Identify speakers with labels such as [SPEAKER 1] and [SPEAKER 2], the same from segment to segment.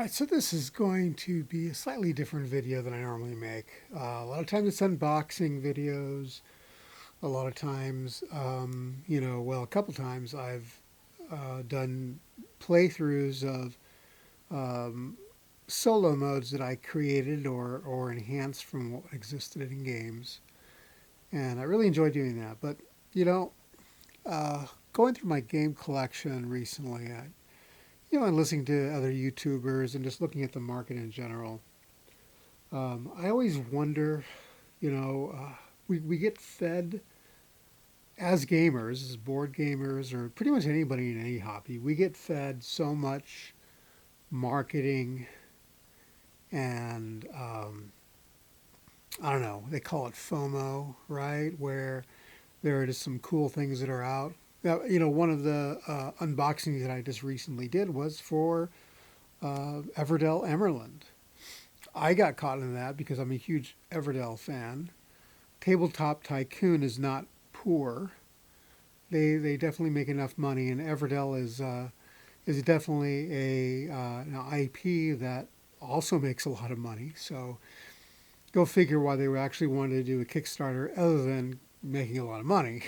[SPEAKER 1] All right, so this is going to be a slightly different video than I normally make. A lot of times it's unboxing videos. A lot of times, a couple times I've done playthroughs of um, solo modes that I created or enhanced from what existed in games. And I really enjoy doing that. But, you know, going through my game collection recently, and listening to other YouTubers and just looking at the market in general, I always wonder, we get fed as gamers, as board gamers, or pretty much anybody in any hobby, we get fed so much marketing and I don't know, they call it FOMO, right? Where there are just some cool things that are out. Now, one of the unboxings that I just recently did was for Everdell Emerald. I got caught in that because I'm a huge Everdell fan. Tabletop Tycoon is not poor. They definitely make enough money, and Everdell is definitely an IP that also makes a lot of money. So go figure why they were actually wanted to do a Kickstarter other than making a lot of money.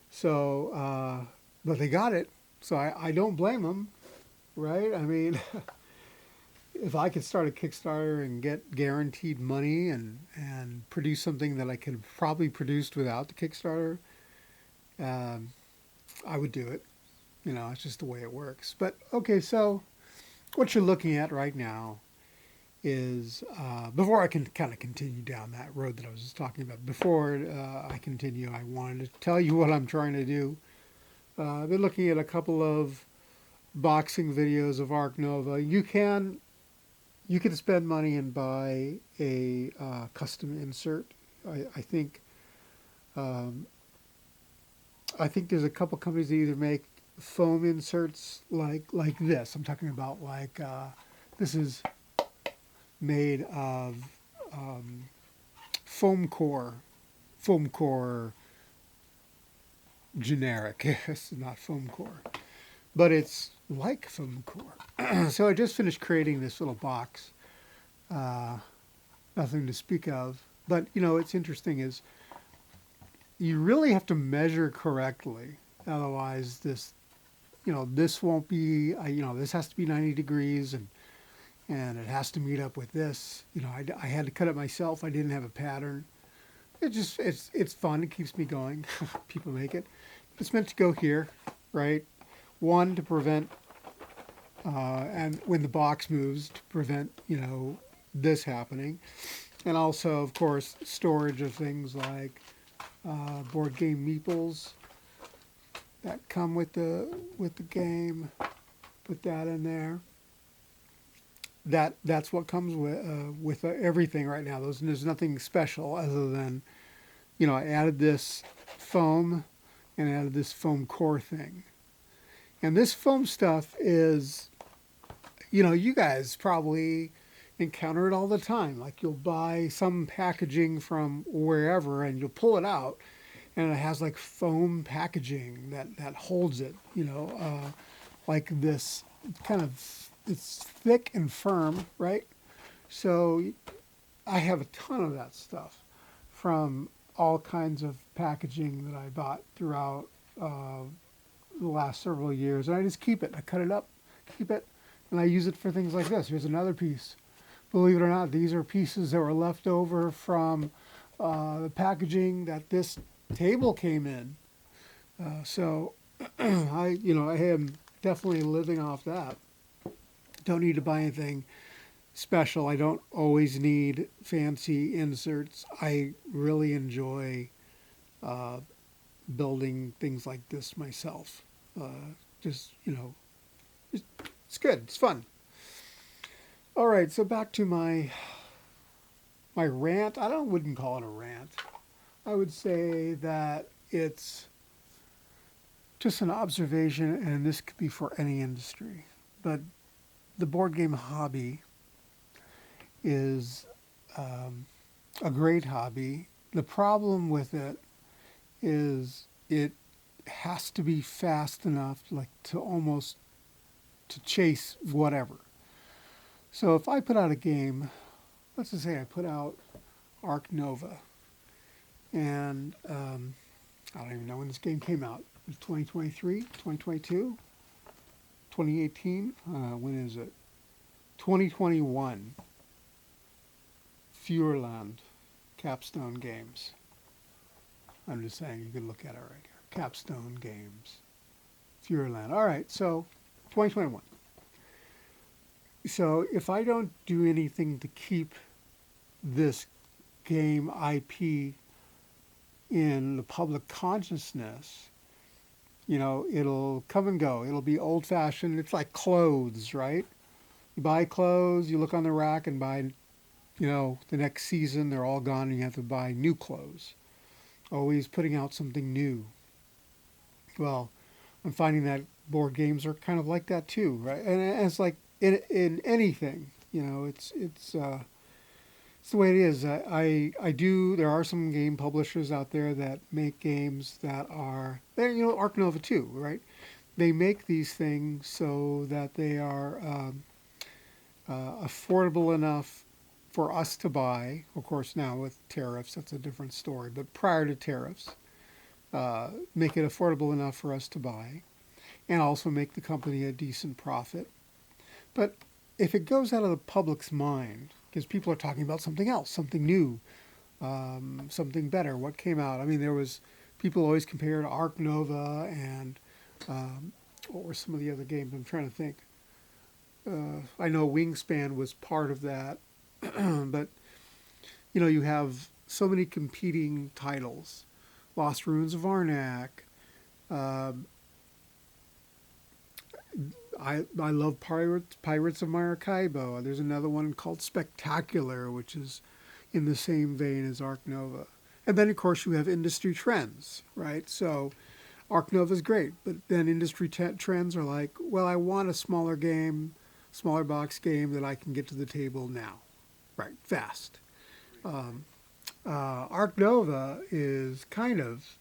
[SPEAKER 1] So, but they got it. So I don't blame them, right? I mean, if I could start a Kickstarter and get guaranteed money and produce something that I could have probably produced without the Kickstarter, um, I would do it. It's just the way it works. But okay, so what you're looking at right now is before I can kind of continue down that road that I was just talking about. Before I continue, I wanted to tell you what I'm trying to do. I've been looking at a couple of boxing videos of Ark Nova. You can spend money and buy a custom insert. I think um, I think there's a couple companies that either make foam inserts like this. I'm talking about this is made of um, foam core, foam core generic. It's not foam core, but it's like foam core. So I just finished creating this little box. Uh, Nothing to speak of, but it's interesting is you really have to measure correctly. Otherwise, this won't be. This has to be 90 degrees and it has to meet up with this. I had to cut it myself. I didn't have a pattern. It's fun. It keeps me going. People make it. It's meant to go here, right? One to prevent, and when the box moves to prevent, this happening, and also, of course, storage of things like board game meeples that come with the game. Put that in there. That's what comes with everything right now. There's nothing special other than I added this foam and added this foam core thing. And this foam stuff is, you guys probably encounter it all the time. Like you'll buy some packaging from wherever and you'll pull it out and it has like foam packaging that holds it, like this kind of, it's thick and firm, right? So I have a ton of that stuff from all kinds of packaging that I bought throughout the last several years. And I just keep it. I cut it up, keep it, and I use it for things like this. Here's another piece. Believe it or not, these are pieces that were left over from the packaging that this table came in. So I am definitely living off that. Don't need to buy anything special. I don't always need fancy inserts. I really enjoy uh, building things like this myself. Just, it's good. It's fun. All right, so back to my rant. Wouldn't call it a rant. I would say that it's just an observation, and this could be for any industry. But the board game hobby is um, a great hobby. The problem with it is it has to be fast enough, like to almost to chase whatever. So if I put out a game, let's just say I put out Ark Nova, and I don't even know when this game came out. It was 2023, 2022, 2018. When is it? 2021. Feuerland, Capstone Games. I'm just saying, you can look at it right here. Capstone Games, Feuerland. All right, so 2021. So if I don't do anything to keep this game IP in the public consciousness, it'll come and go. It'll be old fashioned. It's like clothes, right? You buy clothes, you look on the rack and buy, the next season they're all gone and you have to buy new clothes. Always putting out something new. Well, I'm finding that board games are kind of like that too, right? And it's like in anything, it's the way it is. I do. There are some game publishers out there that make games that are, Ark Nova too, right? They make these things so that they are affordable enough for us to buy. Of course, now with tariffs, that's a different story. But prior to tariffs, make it affordable enough for us to buy, and also make the company a decent profit. But if it goes out of the public's mind, because people are talking about something else, something new, something better, what came out. I mean, there was, people always compared Ark Nova and what were some of the other games? I'm trying to think. I know Wingspan was part of that, but, you have so many competing titles. Lost Ruins of Arnak. I love Pirates of Maracaibo. There's another one called Spectacular, which is in the same vein as Ark Nova. And then, of course, you have industry trends, right? So Ark Nova is great, but then industry trends are like, well, I want a smaller game, smaller box game that I can get to the table now, right, fast. Ark Nova is kind of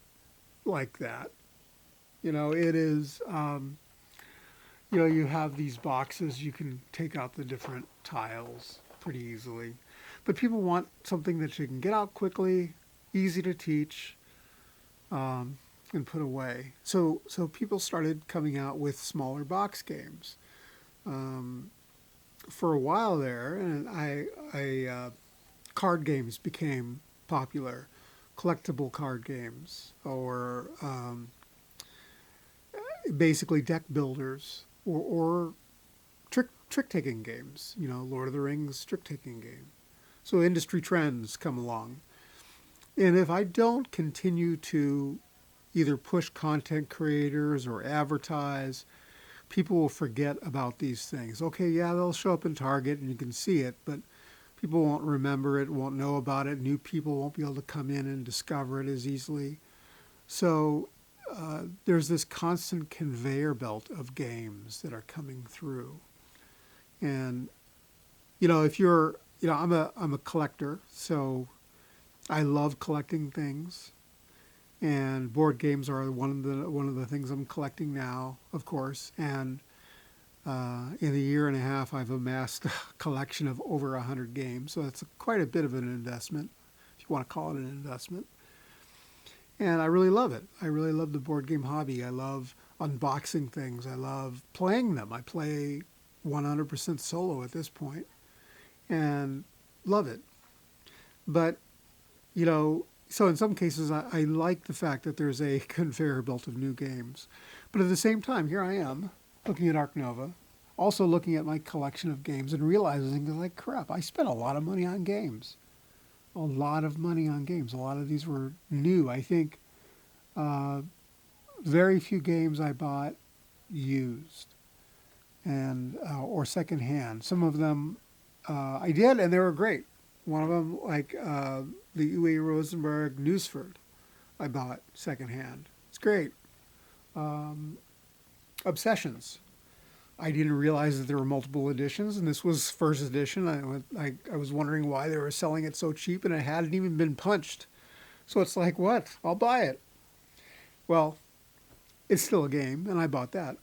[SPEAKER 1] like that. It is, you have these boxes, you can take out the different tiles pretty easily. But people want something that you can get out quickly, easy to teach, and put away. So people started coming out with smaller box games. For a while there, and card games became popular, collectible card games, or basically deck builders, or trick taking games. Lord of the Rings trick taking game. So industry trends come along, and if I don't continue to either push content creators or advertise, people will forget about these things. Okay, yeah, they'll show up in Target and you can see it, but people won't remember it, won't know about it. New people won't be able to come in and discover it as easily. So there's this constant conveyor belt of games that are coming through. And, if you're, I'm a collector, so I love collecting things. And board games are one of the things I'm collecting now, of course. And in a year and a half, I've amassed a collection of over 100 games. So it's quite a bit of an investment, if you want to call it an investment. And I really love it. I really love the board game hobby. I love unboxing things. I love playing them. I play 100% solo at this point and love it. But, so in some cases, I like the fact that there's a conveyor belt of new games. But at the same time, here I am looking at Ark Nova, also looking at my collection of games and realizing, like, crap, I spent a lot of money on games. A lot of money on games. A lot of these were new. I think very few games I bought used and or secondhand. Some of them I did, and they were great. One of them, like the Uwe Rosenberg Newsford, I bought secondhand. It's great. Obsessions. I didn't realize that there were multiple editions, and this was first edition. I was wondering why they were selling it so cheap, and it hadn't even been punched. So it's like, what? I'll buy it. Well, it's still a game, and I bought that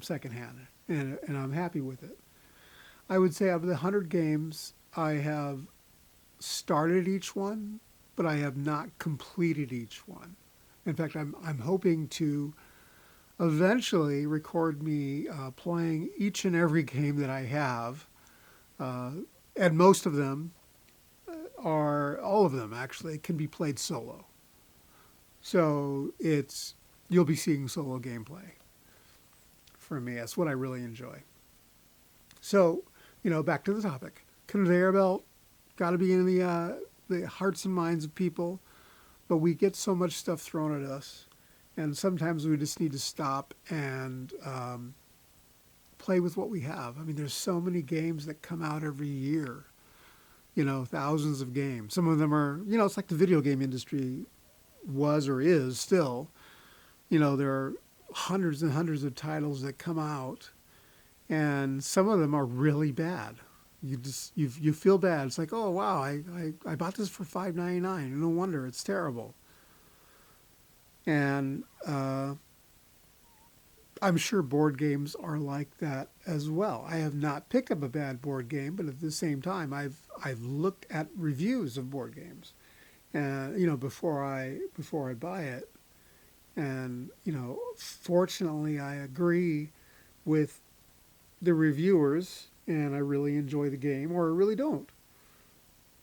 [SPEAKER 1] secondhand, and I'm happy with it. I would say of the 100 games, I have started each one, but I have not completed each one. In fact, I'm hoping to eventually record me playing each and every game that I have, uh, and most of them are all of them actually can be played solo. So it's you'll be seeing solo gameplay for me. That's what I really enjoy. So back to the topic. Conveyor belt got to be in the hearts and minds of people, but we get so much stuff thrown at us, and sometimes we just need to stop and play with what we have. I mean, there's so many games that come out every year. Thousands of games. Some of them are, it's like the video game industry was or is still. There are hundreds and hundreds of titles that come out, and some of them are really bad. You feel bad. It's like, oh wow, I bought this for $5.99. No wonder it's terrible. And I'm sure board games are like that as well. I have not picked up a bad board game, but at the same time, I've looked at reviews of board games, and before I buy it, and fortunately, I agree with the reviewers, and I really enjoy the game, or I really don't.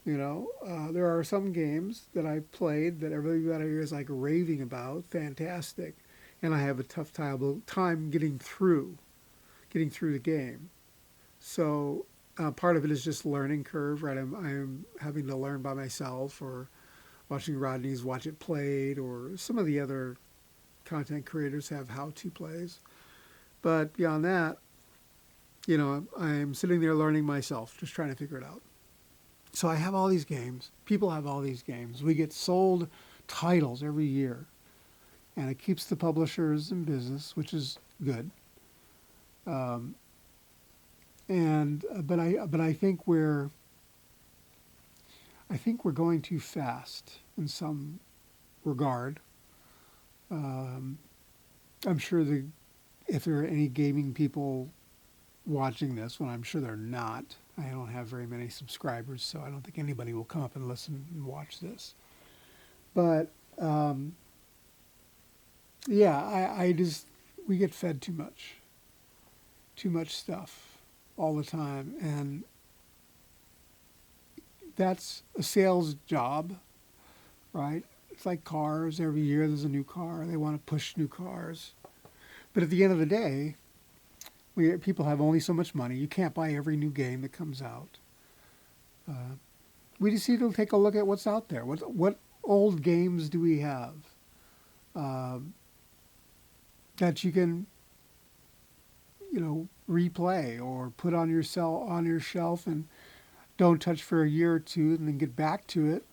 [SPEAKER 1] There are some games that I've played that everybody is like raving about, fantastic, and I have a tough time getting through the game. So part of it is just learning curve, right? I'm having to learn by myself, or watching Rodney's watch it played, or some of the other content creators have how-to plays. But beyond that, I'm sitting there learning myself, just trying to figure it out. So I have all these games. People have all these games. We get sold titles every year, and it keeps the publishers in business, which is good. Um, and but I think we're going too fast in some regard. Um, I'm sure if there are any gaming people watching this, when I'm sure they're not. I don't have very many subscribers, so I don't think anybody will come up and listen and watch this. But yeah, I just we get fed too much stuff all the time, and that's a sales job, right? It's like cars. Every year there's a new car. They want to push new cars, but at the end of the day, people have only so much money. You can't buy every new game that comes out. Uh, we just need to take a look at what's out there. What old games do we have that you can, replay or put on your shelf and don't touch for a year or two, and then get back to it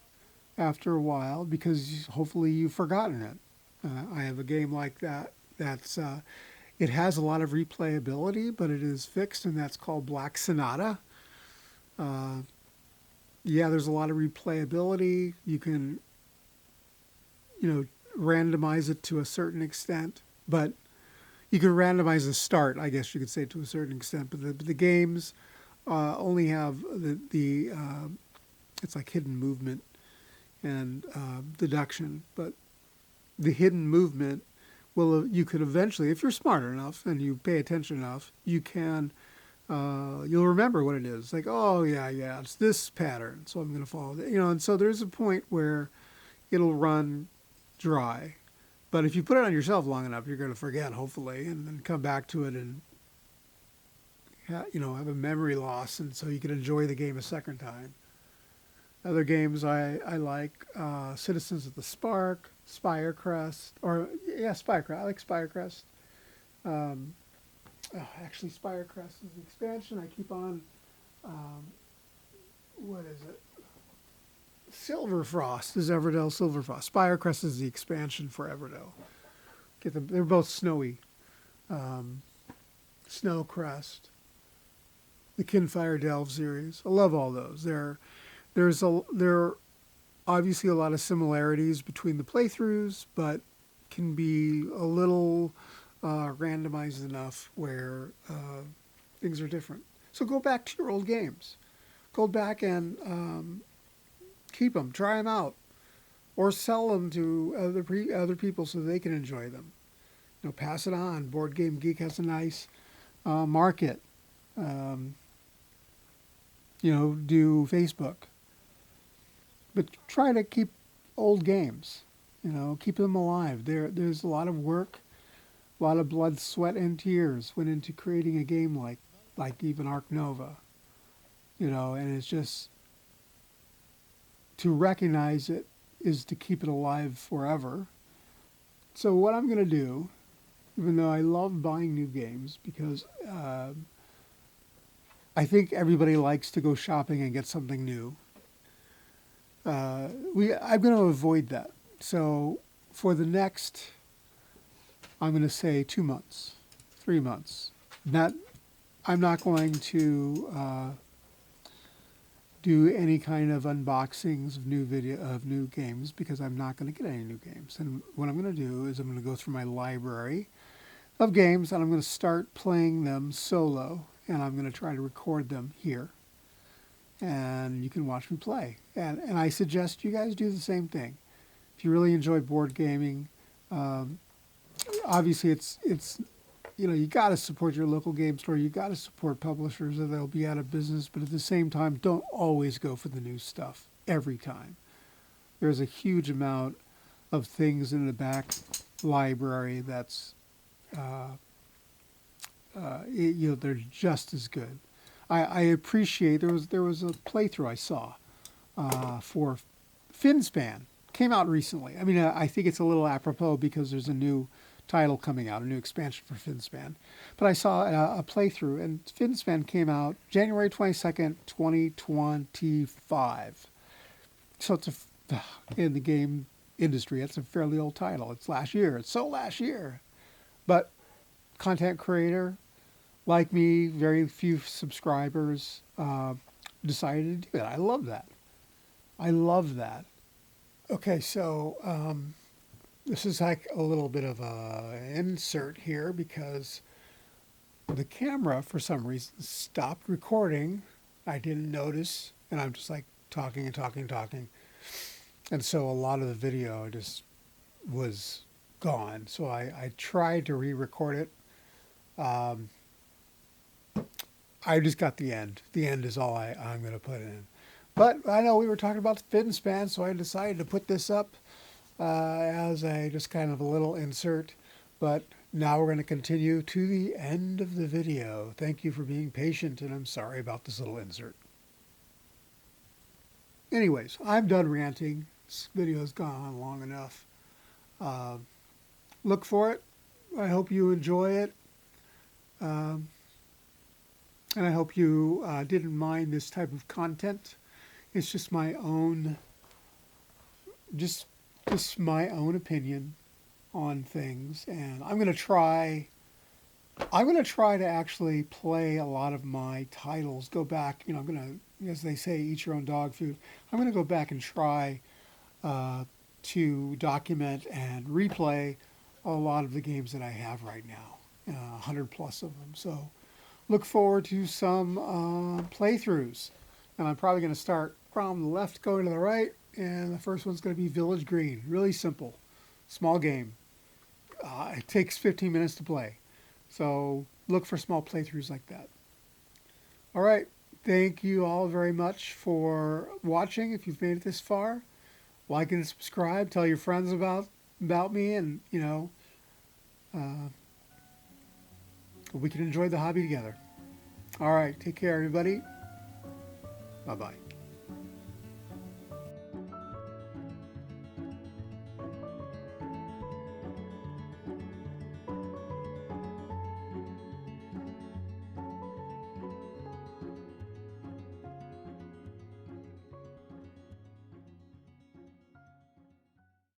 [SPEAKER 1] after a while because hopefully you've forgotten it. I have a game like that. It has a lot of replayability, but it is fixed, and that's called Black Sonata. Uh, yeah, there's a lot of replayability. You can, randomize it to a certain extent, but you can randomize the start, I guess you could say, to a certain extent. But the games only have it's like hidden movement and deduction, but the hidden movement you could eventually, if you're smart enough and you pay attention enough, you'll remember what it is. Like, oh yeah, it's this pattern, so I'm going to follow it. And so there's a point where it'll run dry. But if you put it on yourself long enough, you're going to forget, hopefully, and then come back to it and have a memory loss, and so you can enjoy the game a second time. Other games I like, Citizens of the Spark, Spirecrest, Spirecrest. I like Spirecrest. Actually, Spirecrest is the expansion. I keep on, what is it? Silverfrost is Everdell Silverfrost. Spirecrest is the expansion for Everdell. Get them. They're both snowy. Snowcrest, the Kinfire Delve series. I love all those. There are obviously a lot of similarities between the playthroughs, but can be a little randomized enough where things are different. So go back to your old games. Go back and keep them, try them out, or sell them to other people so they can enjoy them. You know, pass it on. Board Game Geek has a nice market. Um, you know, do Facebook, but try to keep old games. You know, keep them alive. There's a lot of work, a lot of blood, sweat, and tears went into creating a game like even Ark Nova. You know, and it's just to recognize it is to keep it alive forever. So what I'm going to do, even though I love buying new games because I think everybody likes to go shopping and get something new, I'm going to avoid that. So for the next, I'm going to say 2 months, 3 months, I'm not going to do any kind of unboxings of new games because I'm not going to get any new games. And what I'm going to do is I'm going to go through my library of games and I'm going to start playing them solo, and I'm going to try to record them here. And you can watch me play. And I suggest you guys do the same thing. If you really enjoy board gaming, obviously it's you know, you got to support your local game store. You got to support publishers or they'll be out of business. But at the same time, don't always go for the new stuff every time. There's a huge amount of things in the back library that's, you know, they're just as good. I appreciate there was a playthrough I saw for FinSpan. Came out recently. I mean, I think it's a little apropos because there's a new title coming out, a new expansion for FinSpan. But I saw a playthrough, and FinSpan came out January 22nd, 2025. So it's in the game industry, it's a fairly old title. It's last year. It's so last year. But content creator, like me, very few subscribers, decided to do it. I love that. I love that. Okay, so this is like a little bit of a insert here because the camera, for some reason, stopped recording. I didn't notice, and I'm just like talking and talking and talking. And so a lot of the video just was gone. So I tried to re-record it. I just got the end. The end is all I'm going to put in. But I know we were talking about the FinSpan, so I decided to put this up as a just kind of a little insert. But now we're going to continue to the end of the video. Thank you for being patient, and I'm sorry about this little insert. Anyways, I'm done ranting. This video's gone on long enough. Look for it. I hope you enjoy it. And I hope you didn't mind this type of content. It's just my own, just my own opinion on things, and I'm going to try to actually play a lot of my titles. Go back, you know, I'm going to, as they say, eat your own dog food. I'm going to go back and try to document and replay a lot of the games that I have right now, 100 plus of them. So look forward to some playthroughs. And I'm probably going to start from the left going to the right. And the first one's going to be Village Green. Really simple. Small game. It takes 15 minutes to play. So look for small playthroughs like that. All right. Thank you all very much for watching. If you've made it this far, like and subscribe. Tell your friends about me, and, you know, we can enjoy the hobby together. All right. Take care, everybody. Bye-bye.